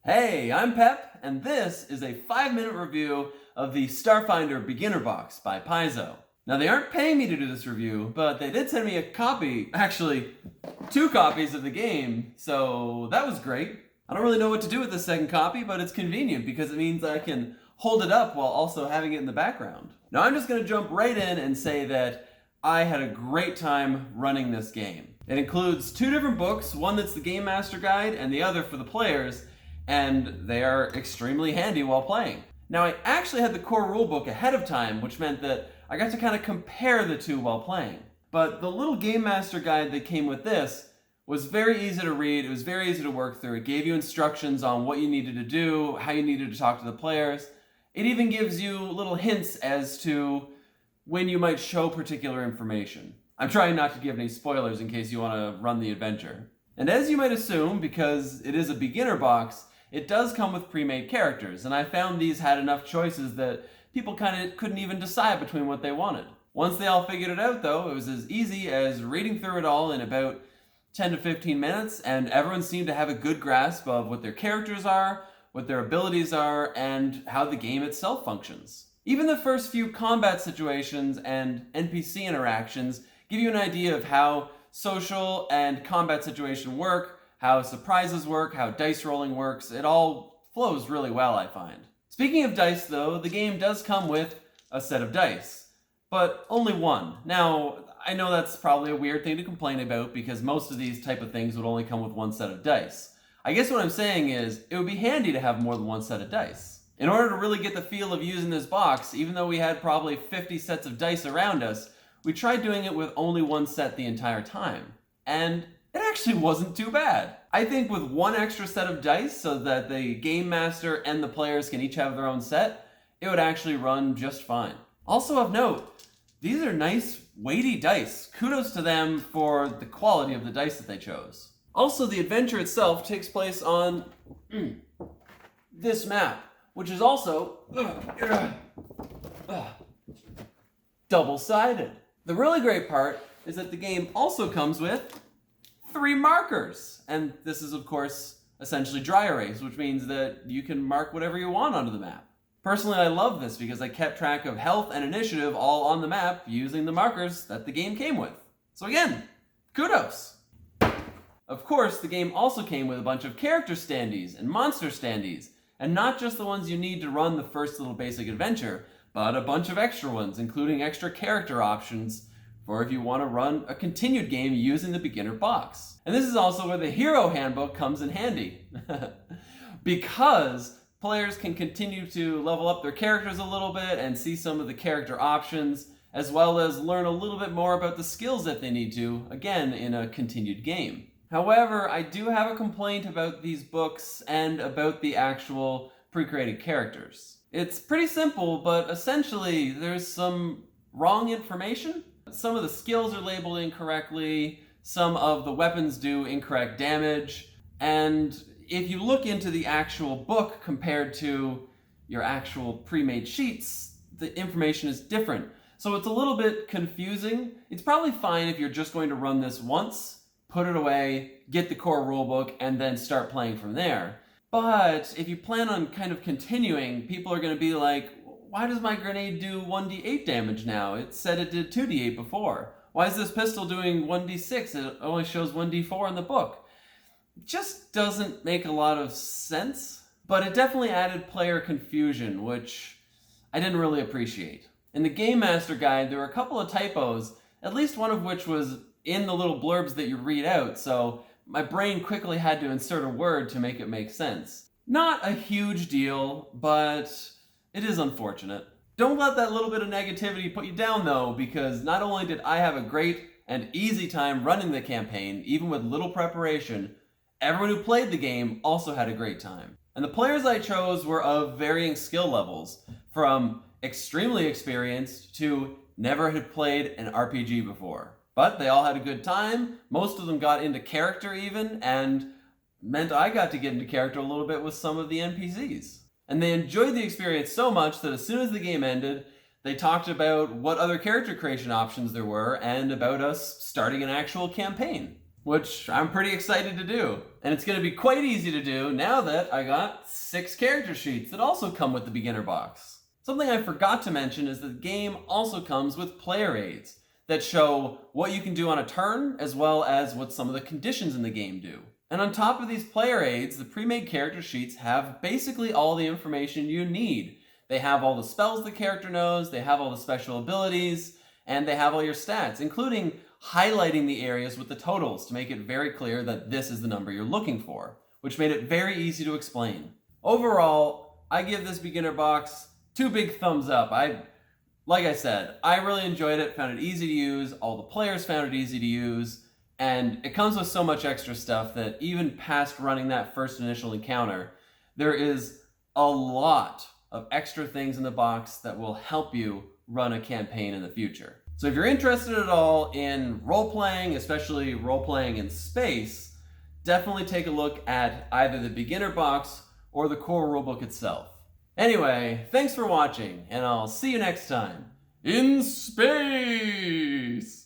Hey, I'm Pep, and this is a 5-minute review of the Starfinder Beginner Box by Paizo. Now, they aren't paying me to do this review, but they did send me a copy, actually, 2 copies of the game, so that was great. I don't really know what to do with the second copy, but it's convenient because it means I can hold it up while also having it in the background. Now, I'm just going to jump right in and say that I had a great time running this game. It includes 2 different books, one that's the Game Master Guide and the other for the players, and they are extremely handy while playing. Now, I actually had the core rulebook ahead of time, which meant that I got to kind of compare the two while playing. But the little Game Master Guide that came with this was very easy to read, it was very easy to work through. It gave you instructions on what you needed to do, how you needed to talk to the players. It even gives you little hints as to when you might show particular information. I'm trying not to give any spoilers in case you want to run the adventure. And as you might assume, because it is a beginner box, it does come with pre-made characters, and I found these had enough choices that people kind of couldn't even decide between what they wanted. Once they all figured it out, though, it was as easy as reading through it all in about 10 to 15 minutes, and everyone seemed to have a good grasp of what their characters are, what their abilities are, and how the game itself functions. Even the first few combat situations and NPC interactions give you an idea of how social and combat situation work, how surprises work, how dice rolling works. It all flows really well, I find. Speaking of dice, though, the game does come with a set of dice, but only one. Now, I know that's probably a weird thing to complain about because most of these type of things would only come with one set of dice. I guess what I'm saying is, it would be handy to have more than one set of dice. In order to really get the feel of using this box, even though we had probably 50 sets of dice around us, we tried doing it with only one set the entire time. And it actually wasn't too bad. I think with one extra set of dice so that the game master and the players can each have their own set, it would actually run just fine. Also of note, these are nice, weighty dice. Kudos to them for the quality of the dice that they chose. Also, the adventure itself takes place on this map, which is also double-sided. The really great part is that the game also comes with 3 markers. And this is, of course, essentially dry erase, which means that you can mark whatever you want onto the map. Personally, I love this because I kept track of health and initiative all on the map using the markers that the game came with. So again, kudos! Of course, the game also came with a bunch of character standees and monster standees, and not just the ones you need to run the first little basic adventure, but a bunch of extra ones, including extra character options for if you want to run a continued game using the beginner box. And this is also where the hero handbook comes in handy. Because players can continue to level up their characters a little bit and see some of the character options, as well as learn a little bit more about the skills that they need to, again, in a continued game. However, I do have a complaint about these books and about the actual pre-created characters. It's pretty simple, but essentially there's some wrong information. Some of the skills are labeled incorrectly, some of the weapons do incorrect damage, and if you look into the actual book compared to your actual pre-made sheets, the information is different. So it's a little bit confusing. It's probably fine if you're just going to run this once, put it away, get the core rulebook, and then start playing from there. But if you plan on kind of continuing, people are going to be like, why does my grenade do 1d8 damage now? It said it did 2d8 before. Why is this pistol doing 1d6? It only shows 1d4 in the book. It just doesn't make a lot of sense, but it definitely added player confusion, which I didn't really appreciate. In the Game Master Guide, there were a couple of typos, at least one of which was in the little blurbs that you read out, so my brain quickly had to insert a word to make it make sense. Not a huge deal, but it is unfortunate. Don't let that little bit of negativity put you down though, because not only did I have a great and easy time running the campaign, even with little preparation, everyone who played the game also had a great time. And the players I chose were of varying skill levels, from extremely experienced to never had played an RPG before. But they all had a good time, most of them got into character even, and meant I got to get into character a little bit with some of the NPCs. And they enjoyed the experience so much that as soon as the game ended, they talked about what other character creation options there were and about us starting an actual campaign. which I'm pretty excited to do. And it's going to be quite easy to do now that I got 6 character sheets that also come with the beginner box. Something I forgot to mention is that the game also comes with player aids that show what you can do on a turn, as well as what some of the conditions in the game do. And on top of these player aids, the pre-made character sheets have basically all the information you need. They have all the spells the character knows, they have all the special abilities, and they have all your stats, including highlighting the areas with the totals to make it very clear that this is the number you're looking for, which made it very easy to explain. Overall, I give this beginner box 2 big thumbs up. Like I said, I really enjoyed it, found it easy to use, all the players found it easy to use, and it comes with so much extra stuff that even past running that first initial encounter, there is a lot of extra things in the box that will help you run a campaign in the future. So if you're interested at all in role-playing, especially role-playing in space, definitely take a look at either the beginner box or the core rulebook itself. Anyway, thanks for watching, and I'll see you next time in space!